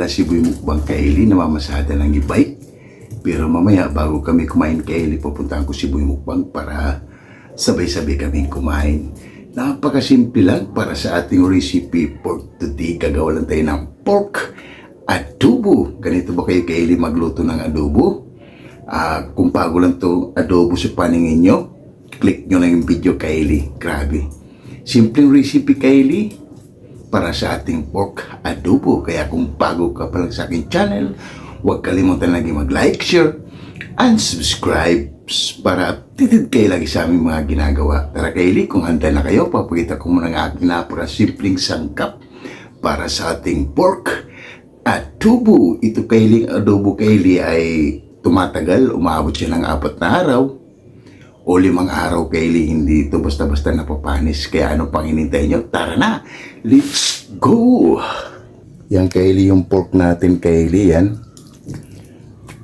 pala si Boy Mukbang Kaili, namamasada ng e-bike. Pero mamaya bago kami kumain Kaili, pupuntahan ko si Boy Mukbang para sabay-sabay kaming kumain. Napakasimple lang para sa ating recipe for today. Gagawa lang tayo ng pork adobo. Ganito ba kayo Kaili magluto ng adobo? Kung bago lang to adobo sa paningin nyo, click nyo na yung video Kaili. Grabe. Simpleng recipe Kaili para sa ating pork adobo. Kaya kung bago ka pa lang sa aking channel, huwag kalimutan lagi mag-like, share, and subscribe para updated kayo lagi sa aming mga ginagawa. Tara Kaili, kung handa na kayo, papakita ko muna ng aking napaka-simpleng sangkap para sa ating pork adobo. Ito Kaili, adobo Kaili ay tumatagal, umaabot siya ng 4 na araw o 5 araw Kaili, hindi ito basta-basta napapanis. Kaya ano pang hinintay nyo? Tara na! Let's go! Yan Kaili yung pork natin Kaili, yan.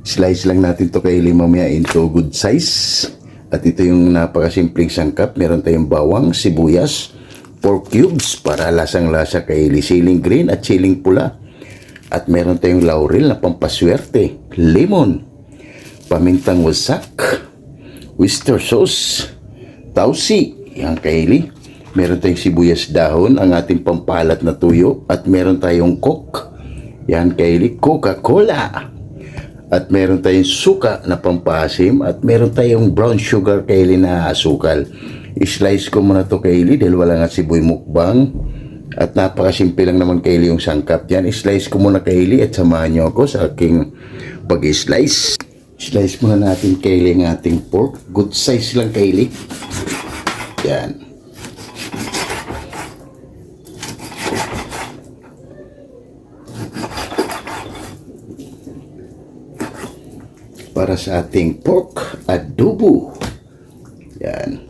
Slice lang natin to Kaili mamaya into good size. At ito yung napakasimpleng sangkap. Meron tayong bawang, sibuyas, pork cubes para lasang-lasa Kaili, siling green at siling pula. At meron tayong laurel na pampaswerte, lemon, pamintang wasak, oyster sauce, tausi, yan Kaili. Meron tayong sibuyas dahon, ang ating pampalat na tuyo, at meron tayong coke, yan Kaili, Coca-Cola. At meron tayong suka na pampasim, at meron tayong brown sugar Kaili na asukal. I-slice ko muna to Kaili dahil wala nga si Boy Mukbang. At napakasimple lang naman Kaili yung sangkap yan. I-slice ko muna Kaili at samahan nyo ako sa aking pag-slice. Slice muna natin Kaili ang ating pork. Good size lang Kaili. Yan. Para sa ating pork adobo. Yan.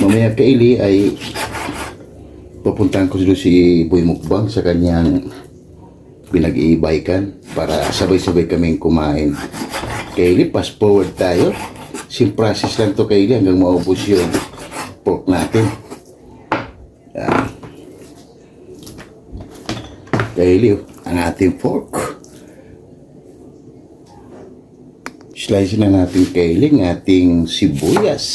Mamaya Kaili ay pupuntahan ko si Boy Mukbang sa kanyang pinag-iibaykan para sabay-sabay kaming kumain. Kaili, fast forward tayo. Sim process lang to Kaili hanggang maubos yung pork natin. Yan. Kaili, ang ating pork. Slice na natin Kaili ang ating sibuyas.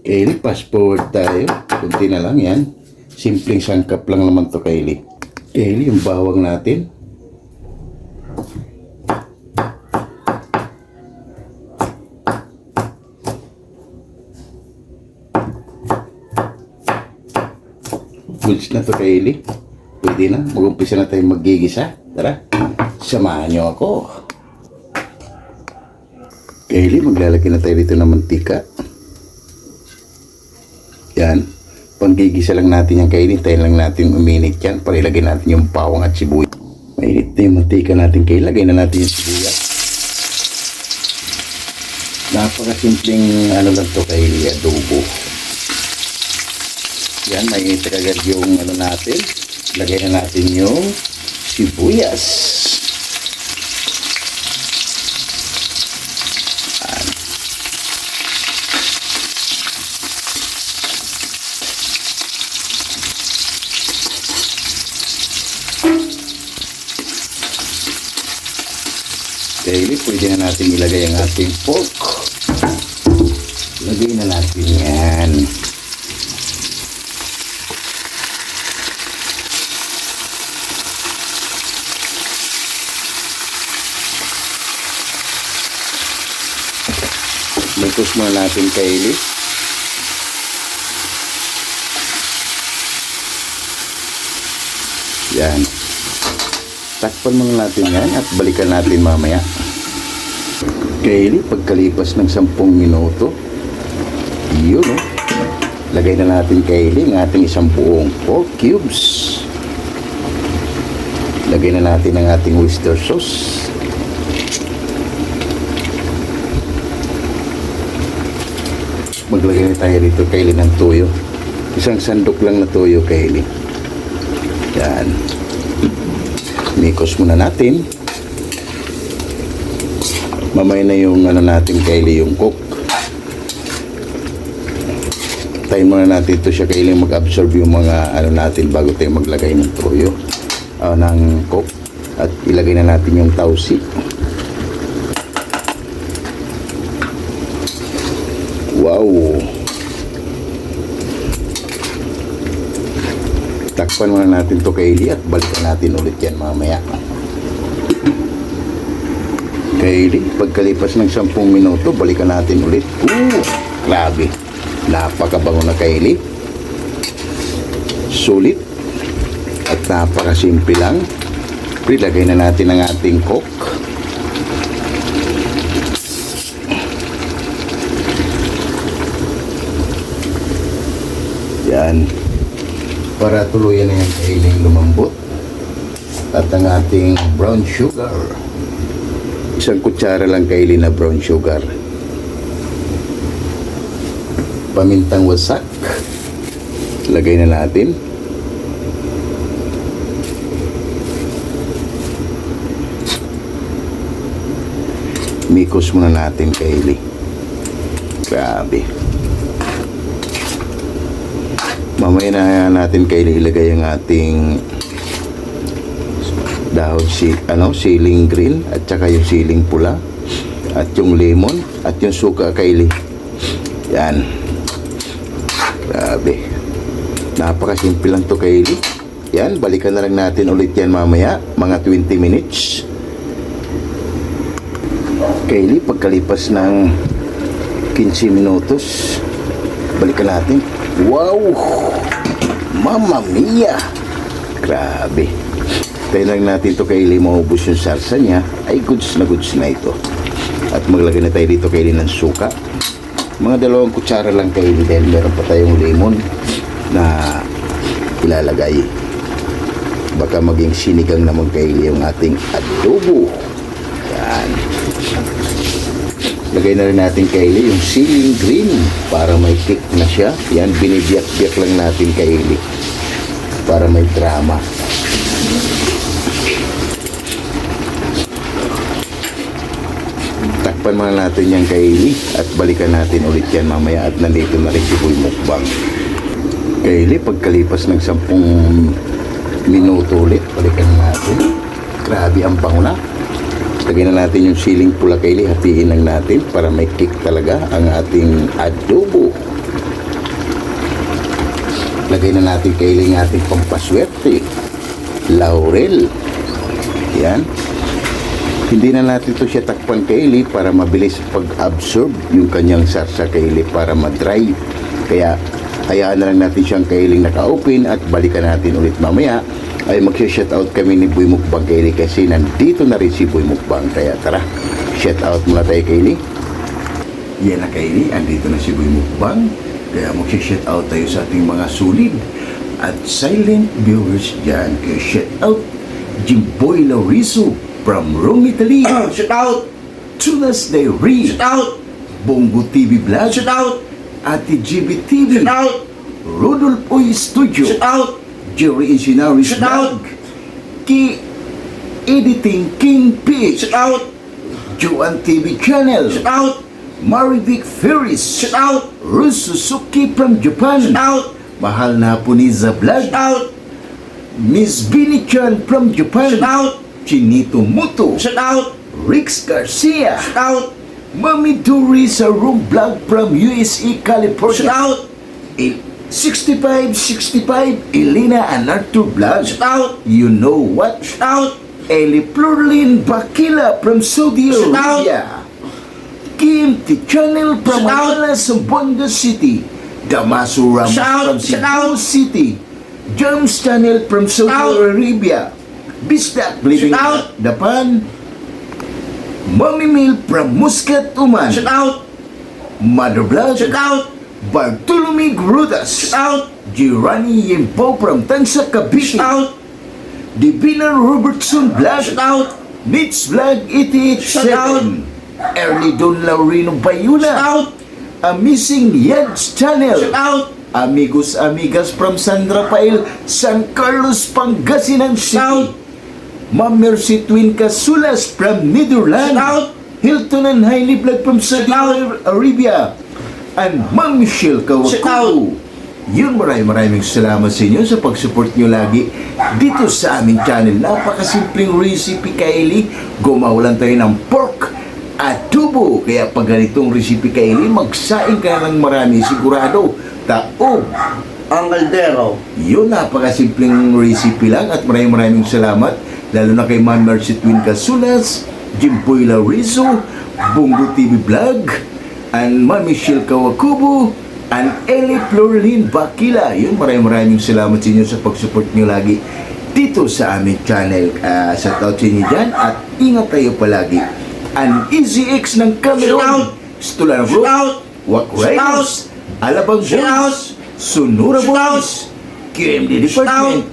Kaili, fast forward tayo. Kunti na lang yan. Simpleng sangkap lang naman to Kaili. Kaili, yung bawang natin. Goods na to Kaili. Pwede na. Mag-umpisa na tayong magigisa. Tara, samahan nyo ako. Kaili, maglalagay na tayo dito ng mantika. Yan. Panggigisa lang natin yung Kaili. Tayo lang natin uminit yan para ilagay natin yung bawang at sibuyas. Mainit na yung mantika natin Kaili. Lagay na natin yung sibuyas. Napakasimpleng ano lang to Kaili, adobo. Yan, mainit agad yung ano natin. Lagay na natin yung sibuyas. Kaili, pwede na natin ilagay ang ating pork. Lagay na natin yan. Lutos muna natin Kaili. Yan. Takpan muna natin yan at balikan natin mamaya. Kaili, pagkalipas ng 10 minuto, yun o. Lagay na natin Kaili ang ating isang buong pork cubes. Lagay na natin ang ating oyster sauce. Maglagay na tayo dito Kaili ng toyo. Isang sandok lang na toyo Kaili. Yan. Mikos muna natin. Mamaya na yung ano natin kaili, yung cook. Tayo muna natin ito siya kaili mag-absorb yung mga ano natin bago tayo maglagay ng toyo. Ng cook. At ilagay na natin yung tausi. Wow! Takpan muna natin to kaili at balikan natin ulit yan mamaya. Kaili, pagkalipas ng 10 minuto, balikan natin ulit. Grabe. Napakabango na kaili. Sulit. At napakasimple lang. Ilagay na natin ang ating cook. Yan. Para tuluyan na yung kailing lumambot. At ang ating brown sugar. Isang kutsara lang kaili na brown sugar. Pamintang wasak. Lagay na natin. Mikos muna natin kaili. Grabe. Mamaya na natin kaili ilagay ang ating dahon siling green at saka yung siling pula at yung lemon at yung suka kaili. Yan. Grabe. Napakasimple lang to kaili. Yan, balikan na lang natin ulit yan mamaya, mga 20 minutes. Kaili, pagkalipas ng 15 minutos, balikan natin. Wow! Mamma mia! Grabe. Tayo lang natin ito kaili, maubos yung salsa niya. Ay, goods na ito. At maglagay na tayo dito kaili ng suka. Mga 2 kutsara lang kaili dahil meron pa tayong lemon na ilalagay. Baka maging sinigang naman kaili yung ating adobo. Yan. Lagay na rin natin kaili yung siling green para may kick na siya. Yan, binibiyak-biyak lang natin kaili para may drama. Takpan muna natin yung kaili at balikan natin ulit yan mamaya at nandito na rin si Boy Mukbang. Kaili, pagkalipas ng 10 minuto ulit, balikan natin. Grabe ang bango na. Lagyan na natin yung siling pula kaili, hatiin lang natin para may kick talaga ang ating adobo. Lagay na natin kaili ng ating pampaswerte, laurel. Yan. Hindi na natin ito siya takpan kaili para mabilis pag-absorb yung kanyang sarsa kaili para ma-dry. Kaya hayaan na lang natin siyang kailing naka-open at balikan natin ulit mamaya. Ay mag-shoutout kami ni Boy Mukbang kaili kasi nandito na rin si Boy Mukbang. Kaya tara, shoutout muna tayo kaili. Yan na kaili, andito na si Boy Mukbang. Kaya mag-shoutout tayo sa ating mga solid at silent viewers dyan. Kaya shoutout Jimboy Lauriso from Rome, Italy. Shoutout! Tunas Diary. Shoutout! Bongo TV Vlog. Shoutout! Ate GB TV. Shoutout! Rodolph Oy Studio. Shoutout! Jerry Insinari's Shoutout! Vlog. Ki Editing King P. Shoutout! Joan TV Channel. Shoutout! Marivic Ferris. Shoutout! Rus Suzuki from Japan. Shoutout! Mahal na Puniza Vlog. Shoutout! Miss Bini-chan from Japan. Shoutout! Chinito Muto. Shoutout! Rix Garcia. Shoutout! Mami Dory sa Room Vlog from USA, California. Shoutout! 6565 Elena and Arthur Vlog. Shoutout! You know what? Shoutout! Eli Plurlin Bakila from Saudi Shoutout! Arabia. Kim T. Channel from Shoutout! Manila, Zamboanga City. Damaso Ramos Shoutout! from Cebu Shoutout! City. James Channel from Saudi Shoutout! Arabia. Bisdak living Shoutout! at Japan. Mami Mil from Muscat, Oman. Shoutout! Mother Vlog. Shoutout! Bartolome Grudas. Shoutout! Girani Yempo from Tansa, Cavite. Shoutout! Divina Robertson Vlog. Shoutout! Nits Vlog 887. Early Don Laurino Bayuna. Shoutout! Amazing Yeds Channel. Shoutout! Amigos, amigas from San Rafael, San Carlos, Pangasinan City. Shout! Ma'am Mercy Twin Casulas from Netherlands. Shout! Hilton and Hailey Blood from Saudi Shout! Arabia. And Ma'am Michelle Shout! Kawakubo. Yun, maraming salamat sa inyo sa pag-support nyo lagi dito sa aming channel. Napakasimpleng recipe, Kylie. Gumawa lang tayo ng pork adobo. Kaya pag ganitong recipe, Kylie, magsaing ka ng marami. Sigurado, taob Ang kaldero. yun, napakasimpleng recipe lang at maraming salamat lalo na kay Ma'am Mercy Twin Casulas, Jimboy Larizo, Bungo TV Vlog, and Ma'am Michelle Kawakubo, and Ellie Florlin Bakila. Yun, maraming salamat sa inyo sa pag-support nyo lagi dito sa aming channel. Shout out sa inyo dyan at ingat tayo palagi. And Easy X ng Cameron, Stulan Group, Shout! Wak Riders, Alabang Shout! Boys, Sonora Shout! Boys, QMD Department,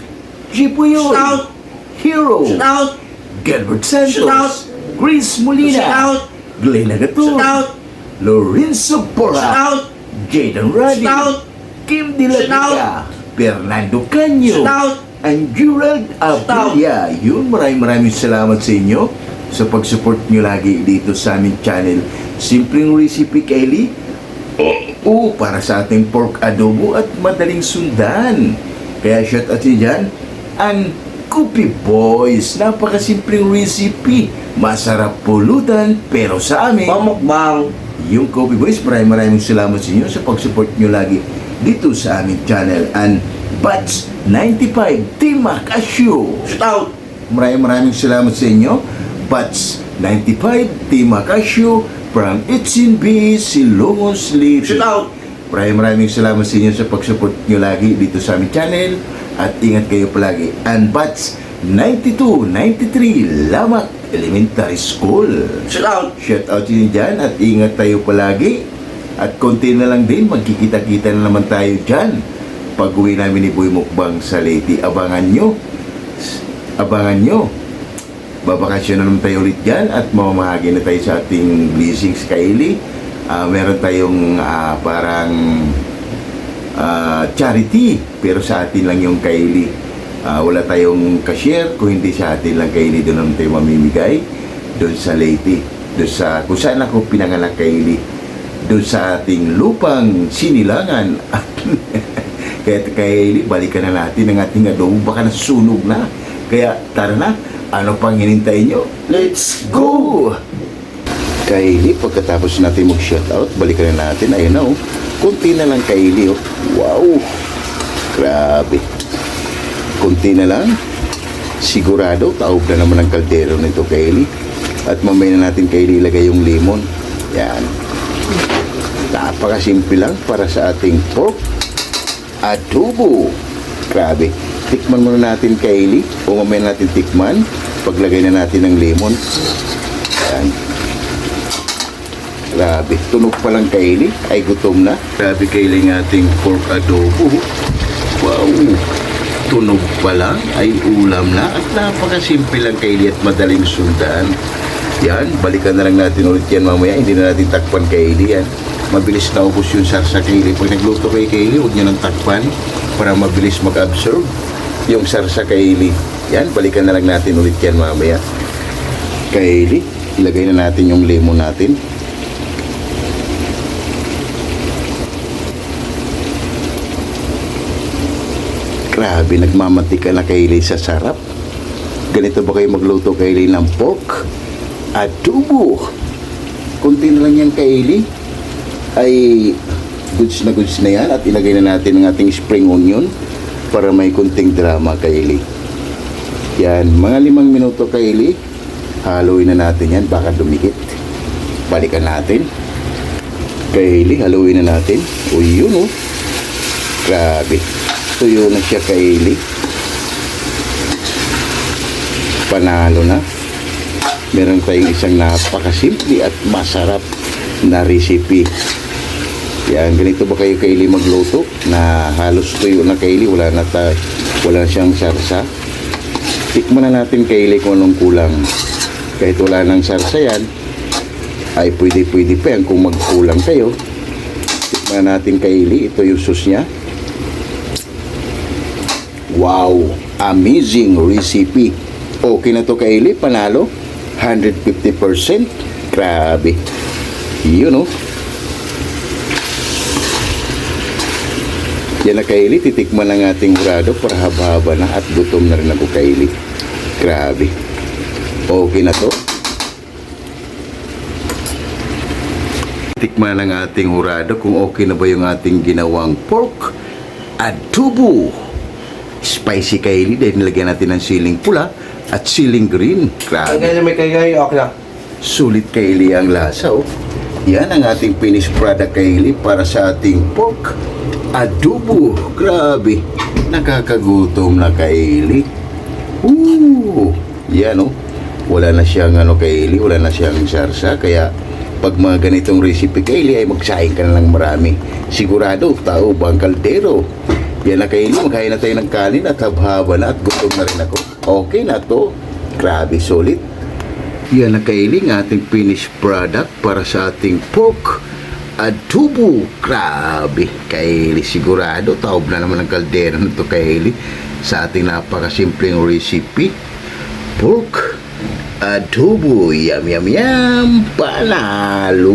Jipuyo, Shout! Hero, Shout! Gilbert Santos, Shout! Chris Molina, Shout! Glenn Agaton, Shout! Lorenzo Porra, Shout! Jaden Radi, Shout! Kim De La Vega, Shout! Fernando Canyo, Shout! and Gerald Abella. Yun, maraming salamat sa inyo sa pag-support nyo lagi dito sa aming channel. Simpleng recipe, Kylie. Oo, para sa ating pork adobo at madaling sundan. Kaya shout out nyo dyan. Ang Kopi Boys, napakasimpleng recipe. Masarap pulutan, pero sa amin, Pamukbang. yung Kopi Boys, maraming salamat sa inyo sa pag-support nyo lagi dito sa aming channel. And Batch 95 Team Acasio. Shout! Maraming salamat sa inyo. Batch 95 Team Acasio from Itchin-B, Silongon City. Shout! Maraming salamat sa inyo sa pag-support nyo lagi dito sa aming channel at ingat kayo palagi. And Batch 92, 93 Lamak Elementary School. Shout! Shout out yun dyan at ingat tayo palagi. At konti na lang din, magkikita-kita na naman tayo dyan. Pag uwi namin ni Boy Mukbang sa Leyte, abangan nyo. Abangan nyo. Babakasyon na naman tayo ulit dyan at mamamahagi na tayo sa ating blessings, Kylie. Meron tayong parang charity, pero sa atin lang yung Kylie. Wala tayong cashier, kung hindi sa atin lang, Kylie, doon naman tayo mamimigay. Doon sa Leyte, doon sa, kung saan ako pinanganak, Kylie, doon sa ating lupang sinilangan. Kaya Kylie, balikan na natin ang ating adobo, baka nasusunog na. Kaya tara na, ano pang hinintay nyo? Let's Go! Kylie, pagkatapos natin mag-shoutout, balikan na natin. Ayun na, oh. Kunti na lang, Kylie, oh. Wow! Grabe. Kunti na lang. Sigurado, taob na naman ang kaldero nito, Kylie. At mamaya na natin, Kylie, ilagay yung lemon. Yan. Napakasimple lang para sa ating pork adobo. Grabe. Tikman muna natin, Kylie. O mamaya natin tikman. Paglagay na natin ng lemon. Ayan. Grabe. Tunog pa lang, Kylie. Ay, gutom na. Grabe, Kylie, ng ating pork adobo. Wow. Tunog pa lang. Ay, ulam na. At napakasimple lang, Kylie, at madaling sundan. Yan. Balikan na lang natin ulit yan mamaya. Hindi na natin takpan, Kylie, yan. Mabilis na ubos yung sarsa, Kylie. Pag nagluto kay Kylie, huwag nyo nang takpan para mabilis mag-absorb yung sarsa, Kylie. Yan, balikan na lang natin ulit yan mamaya. Kylie, ilagay na natin yung lemon natin. Grabe, nagmamatika na, Kylie, sa sarap. Ganito ba kayo magluto, Kylie, ng pork adobo? Kunti na lang yan, Kylie. Ay goods na yan at ilagay na natin ang ating spring onion para may kunting drama, Kylie. Yan, mga 5 minuto, Kylie. Haluin na natin yan, baka dumikit. Balikan natin, Kylie, haluin na natin. O yun, oh. Grabe, tuyo na siya, Kylie. Panalo na. Meron tayong isang napakasimple at masarap na recipe. Yan, ganito ba kayo, Kylie, magluto na halos tuyo na, Kylie, wala na siyang sarsa. Tikman na natin, Kylie, kung anong kulang. Kahit wala nang sarsa yan, ay pwede pa yan kung magkulang kayo. Tikman natin, Kylie, ito yung sauce niya. Wow, amazing recipe. Okay na to Kaylee, panalo. 150%. Grabe. Yun, oh. Yan na Kaylee, titikman ng ating hurado para haba-haba na at gutom na rin ako Kaylee. Grabe. Okay na to. Tikman ng ating hurado kung okay na ba yung ating ginawang pork adobo. Spicy Kaylee dahil nilagyan natin ng siling pula at siling green. Grabe. Kaya may kagay, okay lang. Sulit Kaylee ang lasa, oh. Yan ang ating finished product Kaylee para sa ating pork adobo. Grabe. Nakakagutom na Kaylee. Yan, oh. Wala na siyang Kaylee, wala na siyang sarsa. Kaya pag mga ganitong recipe Kaylee ay magsaing ka na lang marami. Sigurado, tao bang kaldero. Yan na Kaylee, magkain na tayo ng kanin at habhaba na at gutom na rin ako. Okay na to. Grabe, solid. Yan na Kaylee, ang ating finished product para sa ating pork adobo. Grabe, Kaylee, sigurado taob na naman ang kaldero nito Kaylee sa ating napakasimpleng recipe. Pork adobo, yum yum yum, panalo.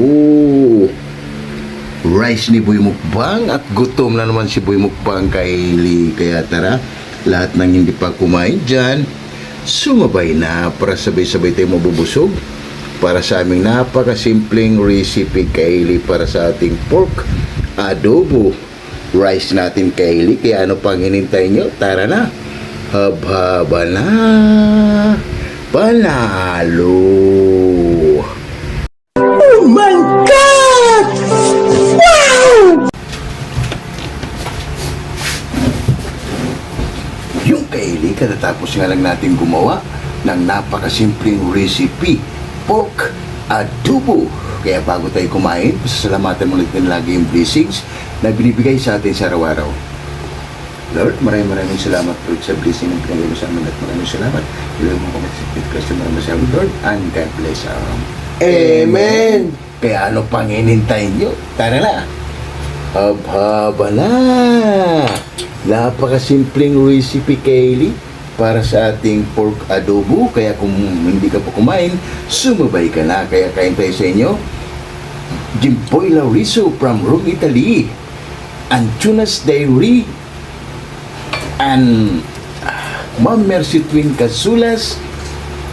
Rice ni Boy Mukbang at gutom na naman si Boy Mukbang Kaylee. Kaya tara, lahat ng hindi pa kumain dyan, sumabay na para sabay-sabay tayo mabubusog para sa aming napakasimpleng recipe Kaylee para sa ating pork adobo. Rice natin Kaylee, kaya ano pang hinintay nyo? Tara na, haba-haba na. Panalo! Oh my God! Wow! Yung Kaylee, katatapos nga lang natin gumawa ng napakasimpleng recipe, pork adobo. Kaya bago tayo kumain, pasasalamatan ulit din lagi yung blessings na binibigay sa atin sa araw-araw. Lord, maraming salamat Lord sa blessing ng pinagay mo sa amin at maraming salamat. Ilang mo kumagsipit ka sa maraming salamat Lord and God bless. Amen. Kaya ano pang hinintay nyo? Tara na! Haba na! Napakasimpleng recipe Kaylee para sa ating pork adobo. Kaya kung hindi ka pa kumain, sumabay ka na. Kaya kain tayo sa inyo. Jimboy Lauriso from Rome, Italy. Antunas Dairy and Ma'am Mercy Twin Casulas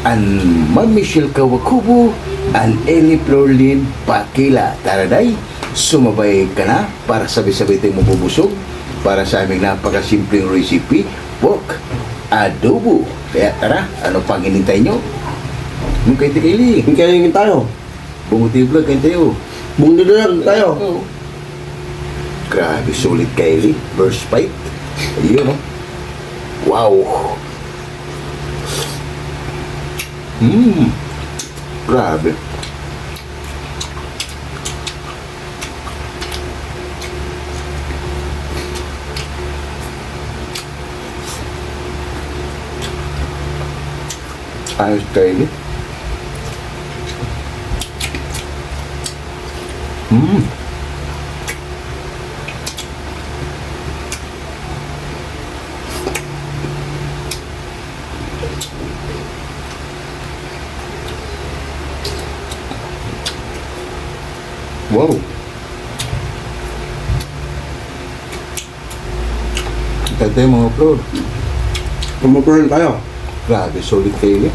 and Ma'am Michelle Kawakubo and Ellie Florlin Pakila. Taraday, sumabay ka na para sabay-sabay tayong mabubusog para sa aming napakasimpleng recipe, pork adobo. Kaya tara, ano pang hinintay nyo? Yung kayo Kaylee, Hingkayin tayo. Bunguti Vlog, kayo tayo. Bungdo na lang tayo. Oh. Grabe, sulit Kaylee. First bite. Ayun, oh. Wow. Grabe. Ayos Kaylee. Wow. Tatay mga bro. Kumapurn tayo. Grabe, solid Kaylee.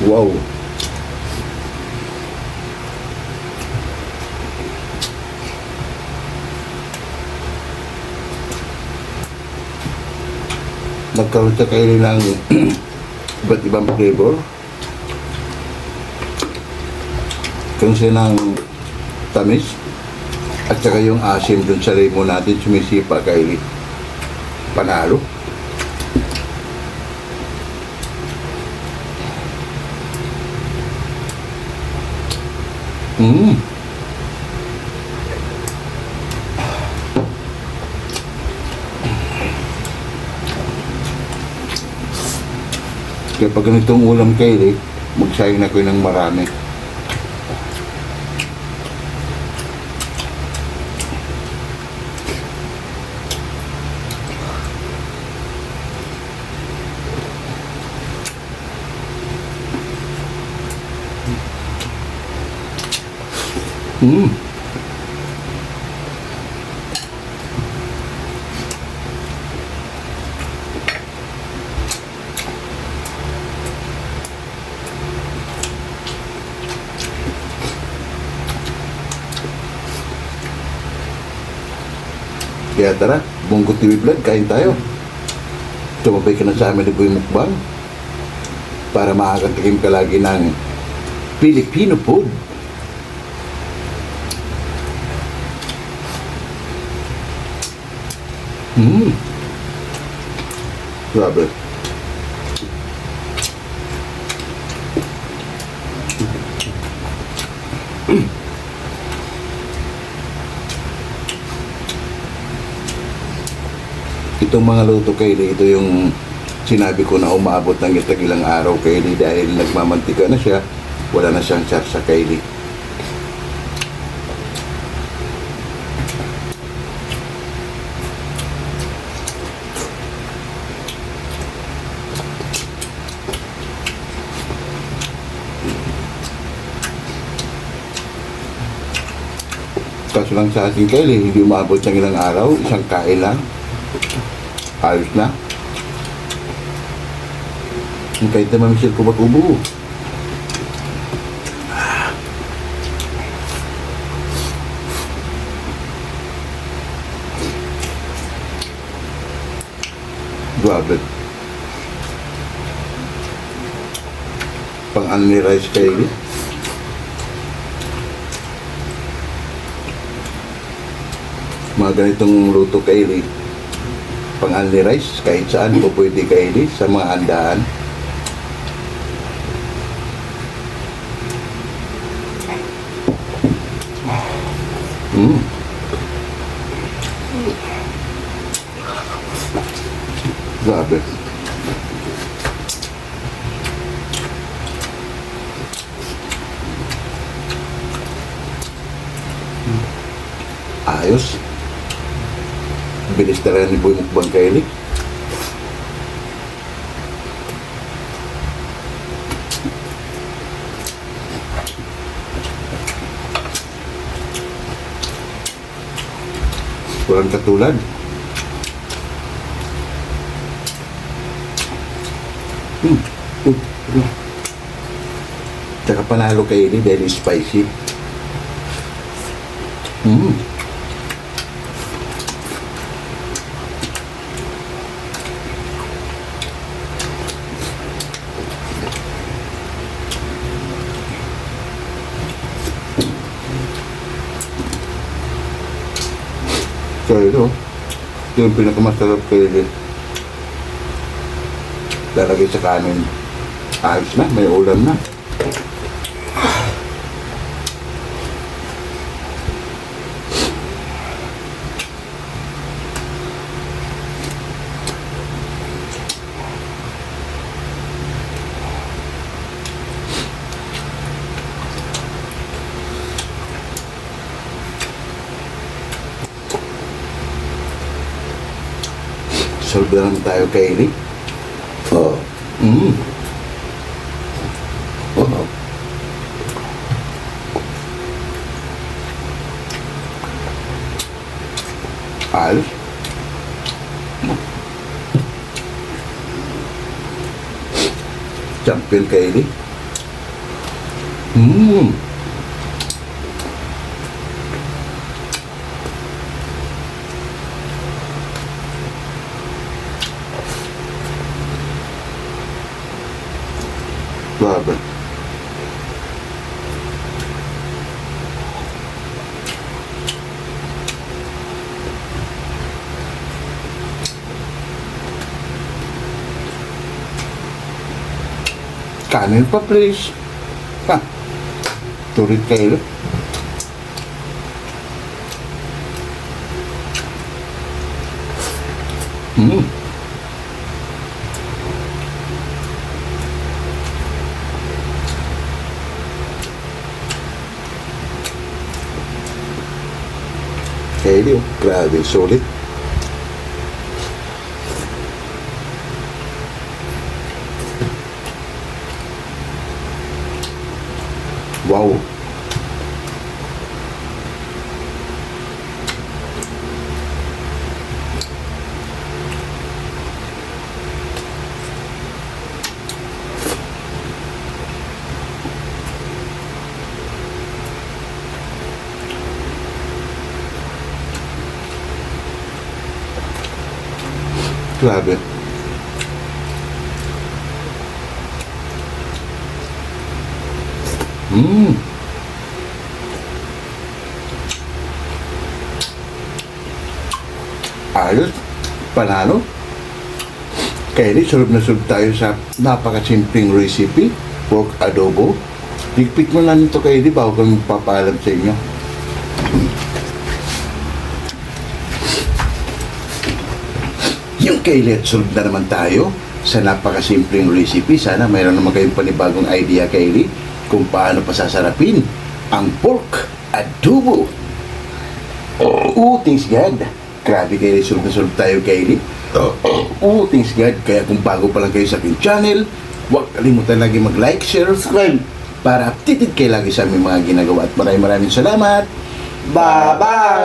Wow. Nagkaroon siya kayo ng iba't ibang flavor. Kung siya ng tamis at saka yung asim dun sa lemon natin sumisipa kay panalo. Mm. Kaya pag ganitong ulam kayo, magsayang na kayo ng marami. Mm. Kaya tara, Bongo TV Vlog, kain tayo. Tumabay ka na sa amin ni Boy Mukbang para makakatikim ka lagi ng Filipino food. Mm. Grabe. Itong mga luto Kaylee, ito yung sinabi ko na umabot ng ilang araw Kaylee dahil nagmamantika na siya, wala na siyang sarsa Kaylee. Kaso lang sa ating Kaylee, hindi umabot ng ilang araw, isang kain lang. Ayos na. Ang kahit naman Michelle Kubakubo. Grabe. Pang-unli rice Kaylee. Mga ganitong luto Kaylee, pang-unli rice, kahit saan po pwede Kaylee, sa mga handaan. Mm. Grabe. Ayos. Bilis talaga ni Boy Mukbang Kaylee. Walang katulad. Tsaka panalo Kaylee dahil spicy. So ito yung pinakamasarap Kaylee. Lalagay sa kanin. Ayos na, may ulam na. Solve na naman tayo Kaylee. Oo. Oo. Ayos. Champion Kaylee. Grabe. Kanin pa please. Ha. Turit kayo. Hmm. Kaili, oh. Grabe, solid. Wow. Grabe. Hmm. Ayos. Panalo. Kaili, sunod na sunod tayo sa napakasimpleng recipe. Pork adobo. Tikpik mo lang ito, Kaili, bago kami magpapaalam sa inyo. Yung kailit, sunod na naman tayo sa napakasimpleng recipe. Sana mayroon naman kayong panibagong idea, Kaylee, kung paano pasasarapin ang pork adobo. Oh, thanks God. Grabe, Kaylee, sunod na sunod tayo, Kaylee. Oh, thanks God. Kaya kung bago pa lang kayo sa aking channel, huwag kalimutan lagi mag-like, share, subscribe para updated kayo lagi sa aming mga ginagawa. At maraming salamat. Bye-bye!